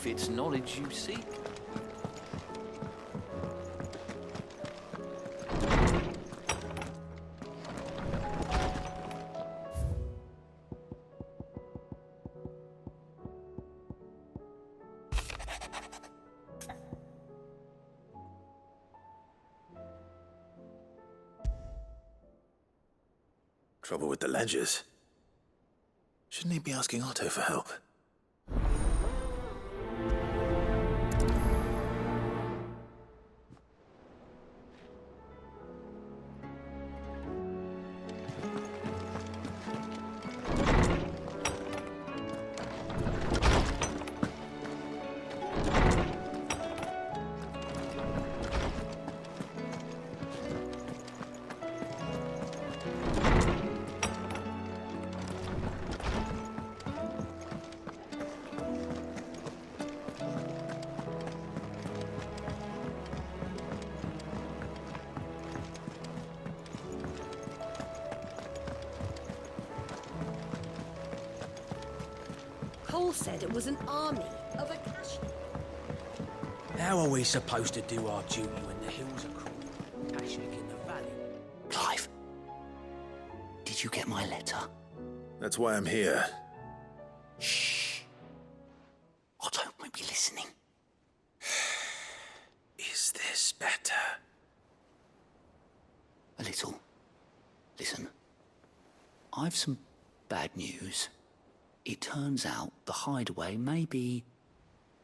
if it's knowledge you seek. Trouble with the ledgers. Shouldn't he be asking Otto for help? Cole said it was an army of Akashi. How are we supposed to do our duty when the hills are crawling, Ashik in the valley? Clive, did you get my letter? That's why I'm here. Shh. Otto won't be listening. Is this better? A little. Listen, I've some bad news. It turns out the hideaway may be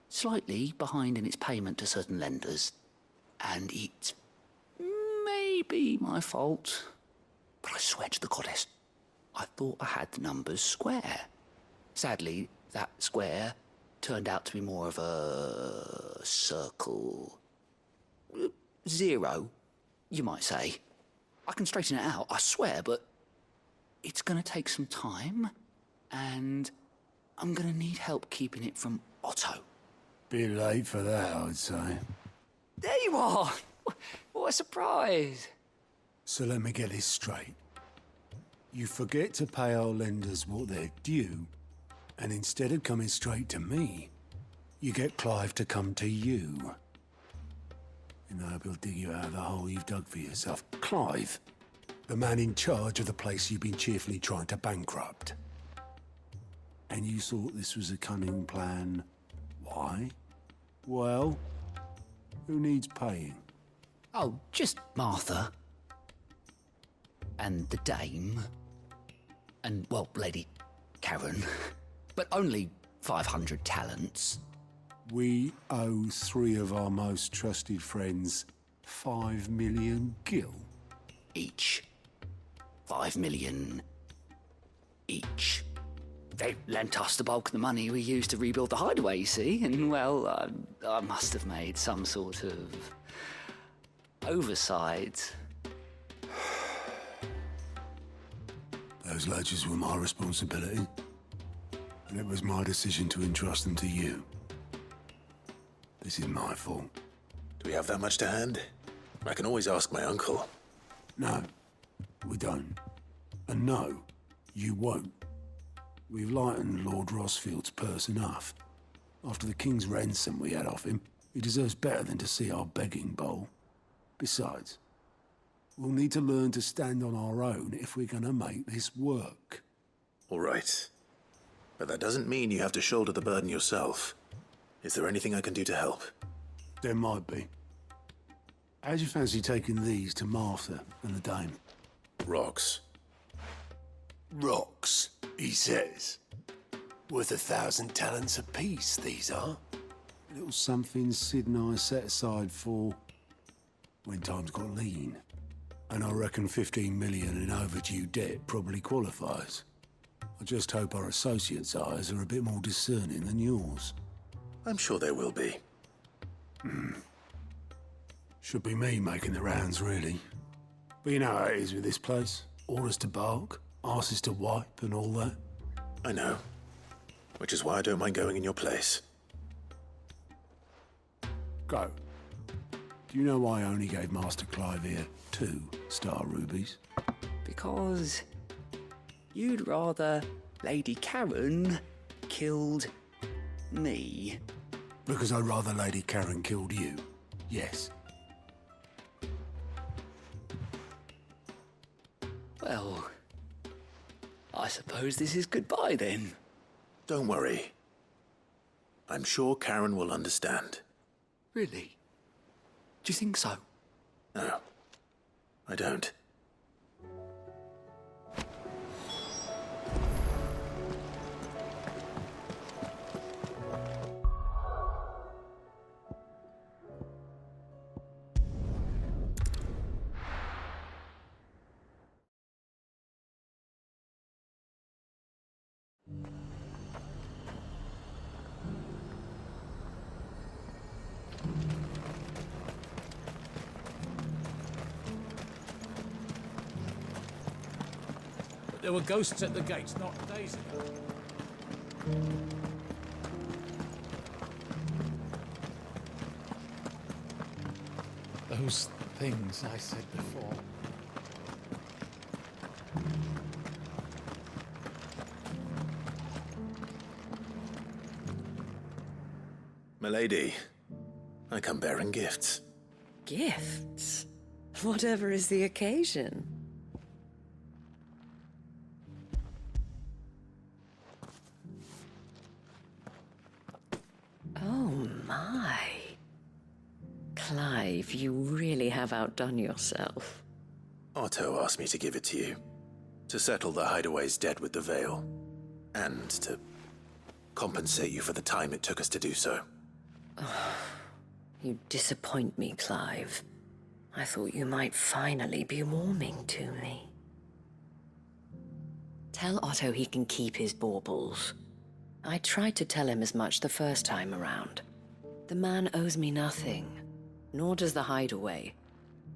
slightly behind in its payment to certain lenders, and it may be my fault. But I swear to the goddess, I thought I had the numbers square. Sadly, that square turned out to be more of a circle. Zero, you might say. I can straighten it out, I swear, but it's gonna take some time, and I'm gonna need help keeping it from Otto. Bit late for that, I'd say. There you are! What a surprise! So let me get this straight. You forget to pay our lenders what they're due, and instead of coming straight to me, you get Clive to come to you. And I hope he'll dig you out of the hole you've dug for yourself. Clive, the man in charge of the place you've been cheerfully trying to bankrupt. And you thought this was a cunning plan. Why? Well, who needs paying? Oh, just Martha. And the dame. And, well, Lady Karen. But only 500 talents. We owe 3 of our most trusted friends 5 million gil. Each. 5 million each. They lent us the bulk of the money we used to rebuild the hideaway, you see, and, well, I must have made some sort of oversight. Those ledgers were my responsibility, and it was my decision to entrust them to you. This is my fault. Do we have that much to hand? I can always ask my uncle. No, we don't. And no, you won't. We've lightened Lord Rosfield's purse enough. After the king's ransom we had off him, he deserves better than to see our begging bowl. Besides, we'll need to learn to stand on our own if we're gonna make this work. All right. But that doesn't mean you have to shoulder the burden yourself. Is there anything I can do to help? There might be. How'd you fancy taking these to Martha and the dame? Rocks. Rocks, he says. Worth 1,000 talents apiece, these are. A little something Sid and I set aside for when times got lean. And I reckon 15 million in overdue debt probably qualifies. I just hope our associates' eyes are a bit more discerning than yours. I'm sure there will be. Should be me making the rounds, really. But you know how it is with this place. Orders to bark, arses to wipe and all that. I know. Which is why I don't mind going in your place. Go. Do you know why I only gave Master Clive here 2 star rubies? Because you'd rather Lady Karen killed me. Because I'd rather Lady Karen killed you. Yes. Well, I suppose this is goodbye then. Don't worry. I'm sure Karen will understand. Really? Do you think so? No, I don't. There were ghosts at the gates not days ago. Those things I said before. Milady, I come bearing gifts. Gifts? Whatever is the occasion. Oh my. Clive, you really have outdone yourself. Otto asked me to give it to you. To settle the Hideaway's debt with the Veil. And to compensate you for the time it took us to do so. You disappoint me, Clive. I thought you might finally be warming to me. Tell Otto he can keep his baubles. I tried to tell him as much the first time around. The man owes me nothing, nor does the Hideaway.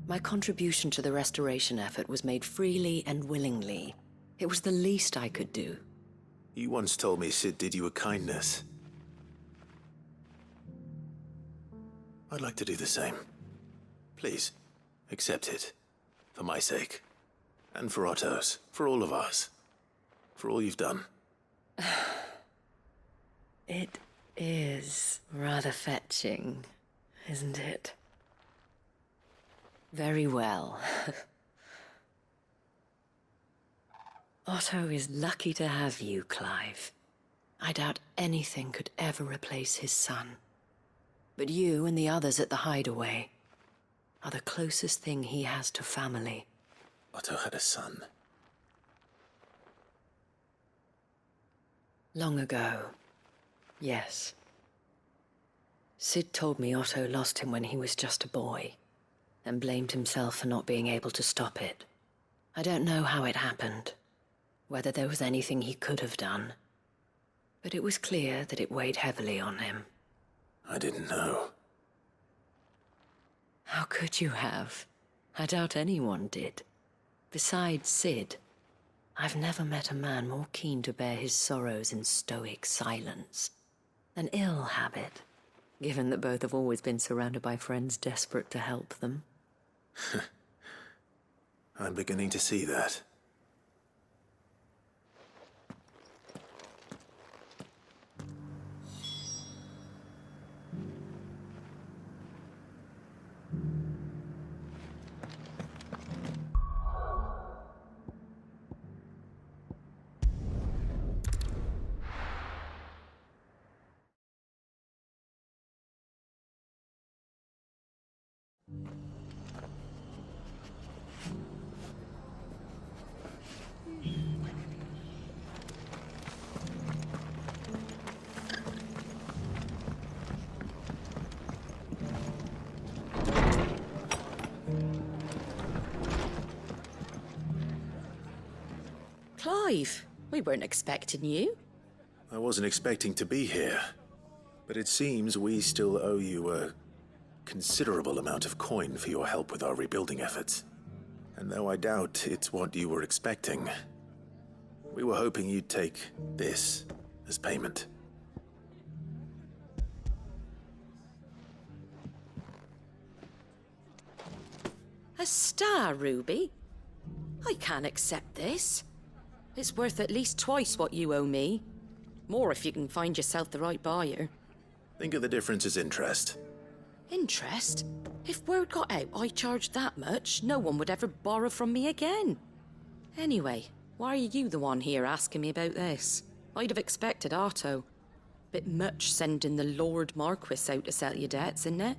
My contribution to the restoration effort was made freely and willingly. It was the least I could do. You once told me Sid did you a kindness. I'd like to do the same. Please, accept it. For my sake. And for Otto's. For all of us. For all you've done. It is rather fetching, isn't it? Very well. Otto is lucky to have you, Clive. I doubt anything could ever replace his son. But you and the others at the Hideaway are the closest thing he has to family. Otto had a son. Long ago, yes. Sid told me Otto lost him when he was just a boy, and blamed himself for not being able to stop it. I don't know how it happened, whether there was anything he could have done, but it was clear that it weighed heavily on him. I didn't know. How could you have? I doubt anyone did. Besides Sid, I've never met a man more keen to bear his sorrows in stoic silence. An ill habit, given that both have always been surrounded by friends desperate to help them. I'm beginning to see that. Clive, we weren't expecting you. I wasn't expecting to be here, but it seems we still owe you a considerable amount of coin for your help with our rebuilding efforts. And though I doubt it's what you were expecting, we were hoping you'd take this as payment. A star ruby? I can't accept this. It's worth at least twice what you owe me. More if you can find yourself the right buyer. Think of the difference as interest. Interest? If word got out I charged that much, no one would ever borrow from me again. Anyway, why are you the one here asking me about this? I'd have expected Otto. Bit much sending the Lord Marquis out to sell your debts, isn't it?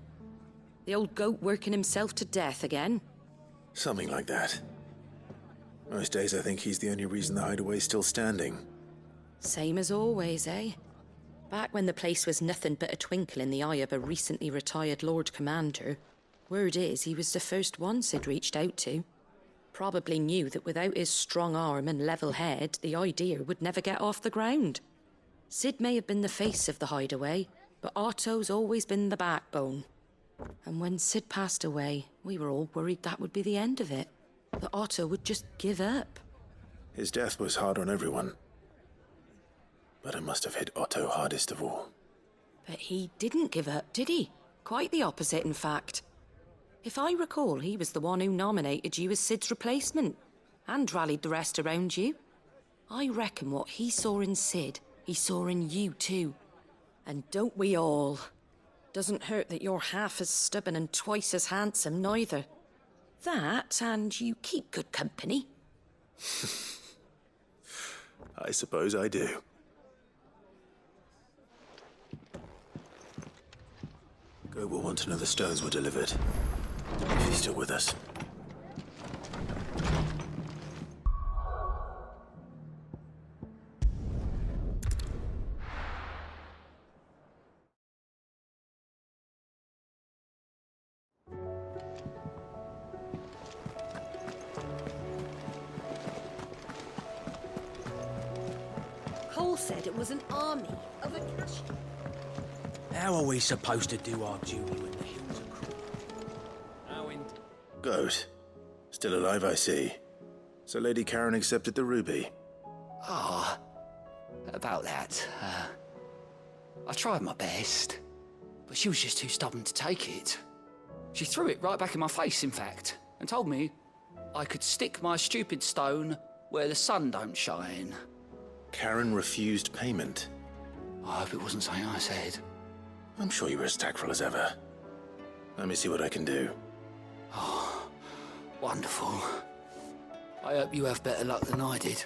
The old goat working himself to death again? Something like that. Most days I think he's the only reason the hideaway's still standing. Same as always, eh? Back when the place was nothing but a twinkle in the eye of a recently retired Lord Commander, word is he was the first one Sid reached out to. Probably knew that without his strong arm and level head, the idea would never get off the ground. Sid may have been the face of the hideaway, but Otto's always been the backbone. And when Sid passed away, we were all worried that would be the end of it. That Otto would just give up. His death was hard on everyone. But it must have hit Otto hardest of all. But he didn't give up, did he? Quite the opposite, in fact. If I recall, he was the one who nominated you as Sid's replacement, and rallied the rest around you. I reckon what he saw in Sid, he saw in you too. And don't we all? Doesn't hurt that you're half as stubborn and twice as handsome, neither. That, and you keep good company. I suppose I do. Go will want to know the stones were delivered. If he's still with us. Cole said it was an army of a cash. How are we supposed to do our duty when the hills are cruel? Goat. Still alive, I see. So Lady Karen accepted the ruby. Ah, about that. I tried my best, but she was just too stubborn to take it. She threw it right back in my face, in fact, and told me I could stick my stupid stone where the sun don't shine. Karen refused payment. I hope it wasn't something I said. I'm sure you were as tactful as ever. Let me see what I can do. Oh, wonderful. I hope you have better luck than I did.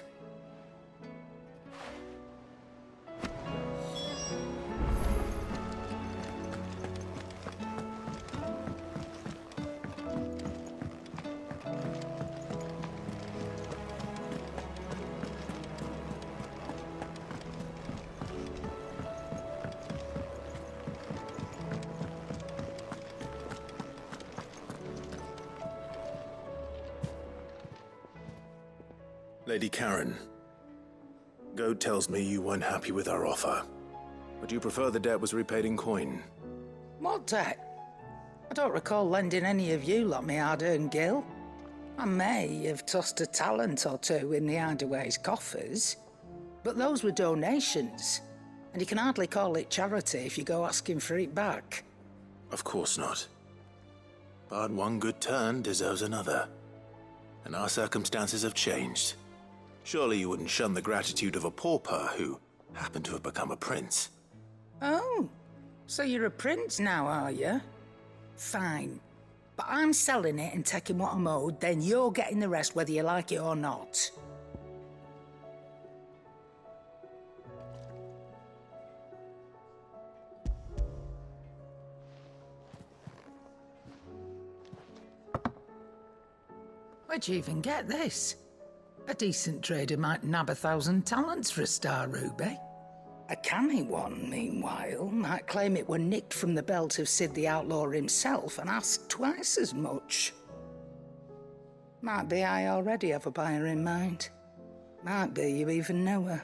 Lady Karen, Goat tells me you weren't happy with our offer. Would you prefer the debt was repaid in coin? What debt? I don't recall lending any of you lot me hard-earned gil. I may have tossed a talent or two in the hideaway's coffers, but those were donations, and you can hardly call it charity if you go asking for it back. Of course not. But one good turn deserves another. And our circumstances have changed. Surely you wouldn't shun the gratitude of a pauper who happened to have become a prince. Oh, so you're a prince now, are you? Fine. But I'm selling it and taking what I'm owed, then you're getting the rest whether you like it or not. Where'd you even get this? A decent trader might nab 1,000 talents for a star ruby. A canny one, meanwhile, might claim it were nicked from the belt of Sid the Outlaw himself and ask twice as much. Might be I already have a buyer in mind. Might be you even know her.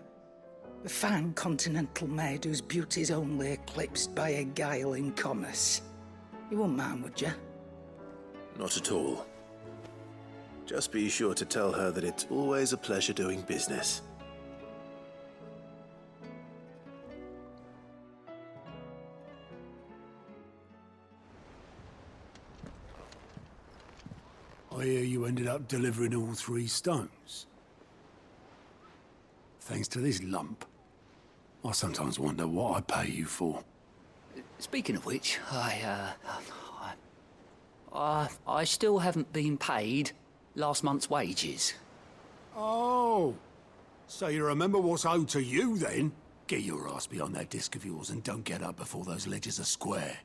A fine continental maid whose beauty's only eclipsed by a guile in commerce. You wouldn't mind, would you? Not at all. Just be sure to tell her that it's always a pleasure doing business. I hear you ended up delivering all 3 stones. Thanks to this lump. I sometimes wonder what I pay you for. Speaking of which, I still haven't been paid last month's wages. Oh, so you remember what's owed to you, then? Get your ass behind that disc of yours and don't get up before those ledgers are square.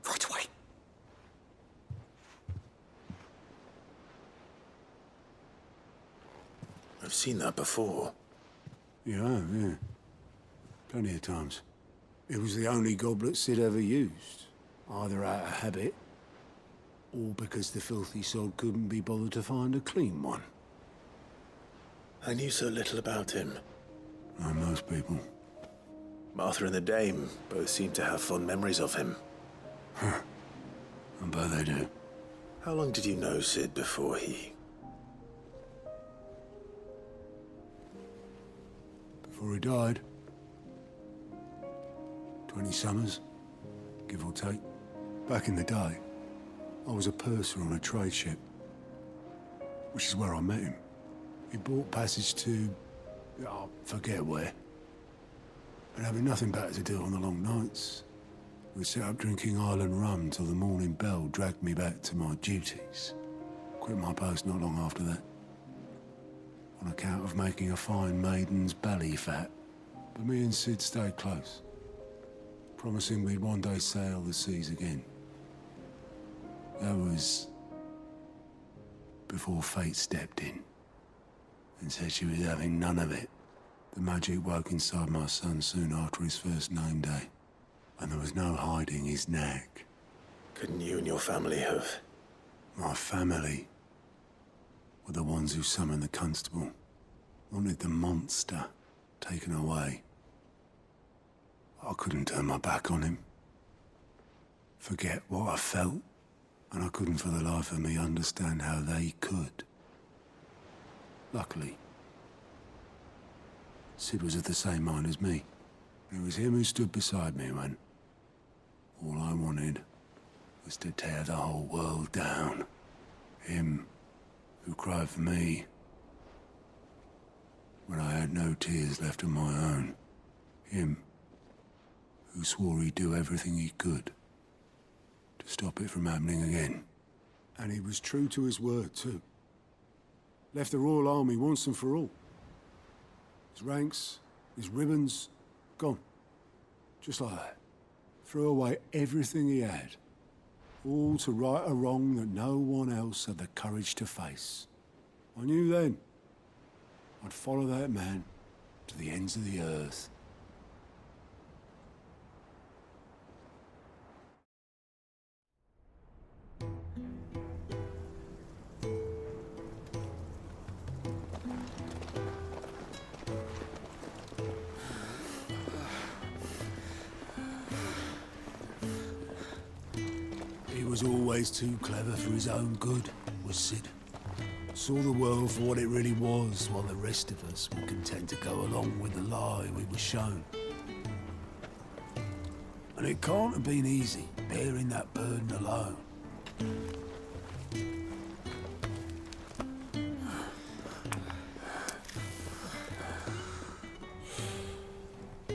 Right away. I've seen that before. Yeah. Plenty of times. It was the only goblet Sid ever used. Either out of habit, or because the filthy sod couldn't be bothered to find a clean one. I knew so little about him. Like most people. Martha and the Dame both seem to have fond memories of him. I bet they do. How long did you know Sid before he... Before he died. 20 summers, give or take. Back in the day, I was a purser on a trade ship, which is where I met him. He bought passage to... I forget where. But having nothing better to do on the long nights, we set up drinking island rum till the morning bell dragged me back to my duties. Quit my post not long after that. On account of making a fine maiden's belly fat. But me and Sid stayed close, promising we'd one day sail the seas again. That was before fate stepped in and said she was having none of it. The magic woke inside my son soon after his first name day, and there was no hiding his knack. Couldn't you and your family have... My family were the ones who summoned the constable, wanted the monster taken away. I couldn't turn my back on him, forget what I felt, and I couldn't for the life of me understand how they could. Luckily, Sid was of the same mind as me. It was him who stood beside me when all I wanted was to tear the whole world down. Him who cried for me when I had no tears left of my own. Him who swore he'd do everything he could to stop it from happening again. And he was true to his word, too. Left the Royal Army once and for all. His ranks, his ribbons, gone. Just like that. Threw away everything he had. All to right a wrong that no one else had the courage to face. I knew then I'd follow that man to the ends of the earth. He was always too clever for his own good, was Sid. Saw the world for what it really was, while the rest of us were content to go along with the lie we were shown. And it can't have been easy, bearing that burden alone.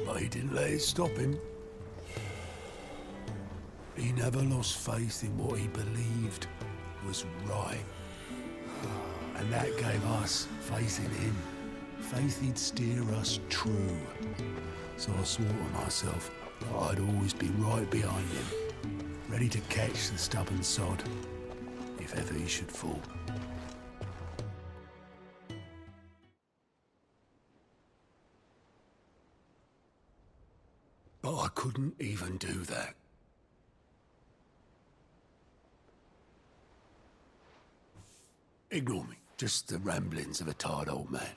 But he didn't let it stop him. He never lost faith in what he believed was right. And that gave us faith in him. Faith he'd steer us true. So I swore to myself that I'd always be right behind him, ready to catch the stubborn sod, if ever he should fall. But I couldn't even do that. Ignore me. Just the ramblings of a tired old man.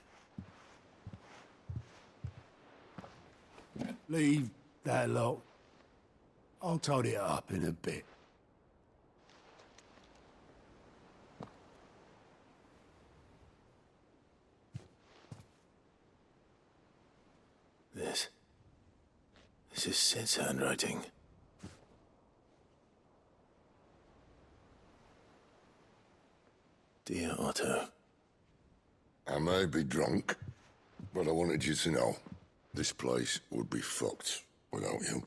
Leave that lot. I'll tidy it up in a bit. This is Sid's handwriting. Dear Otto. I may be drunk, but I wanted you to know this place would be fucked without you.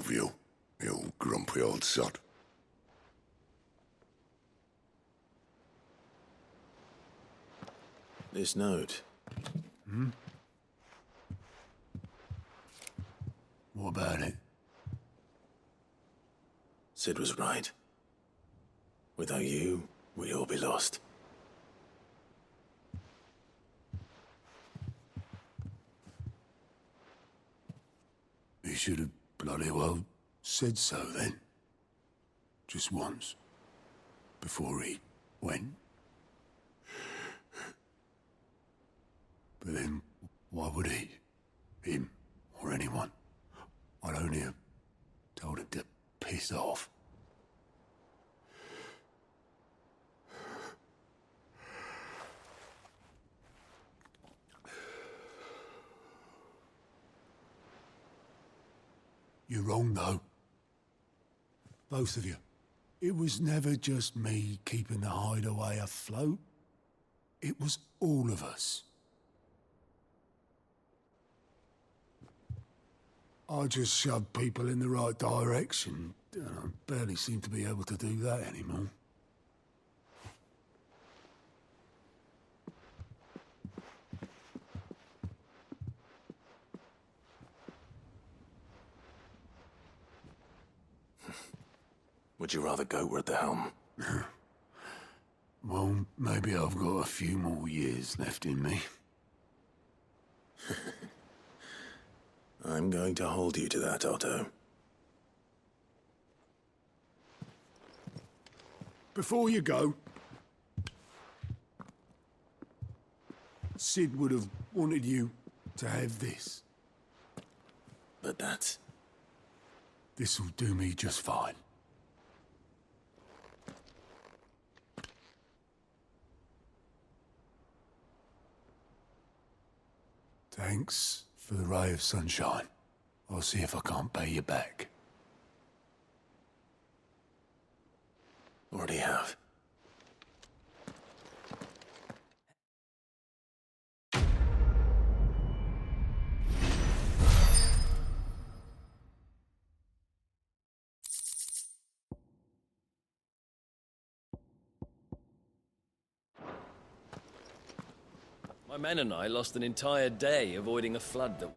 of you, you grumpy old sod. This note. What about it? Sid was right. Without you, we'd all be lost. He should have bloody well said so then. Just once. Before he went. But then, why would he? Him, or anyone? I'd only have told him to piss off. You're wrong, though. Both of you. It was never just me keeping the hideaway afloat. It was all of us. I just shoved people in the right direction. I barely seem to be able to do that anymore. Would you rather go were at the helm? Well, maybe I've got a few more years left in me. I'm going to hold you to that, Otto. Before you go, Sid would have wanted you to have this. But that's... This'll do me just fine. Thanks for the ray of sunshine. I'll see if I can't pay you back. Already have. My men and I lost an entire day avoiding a flood that...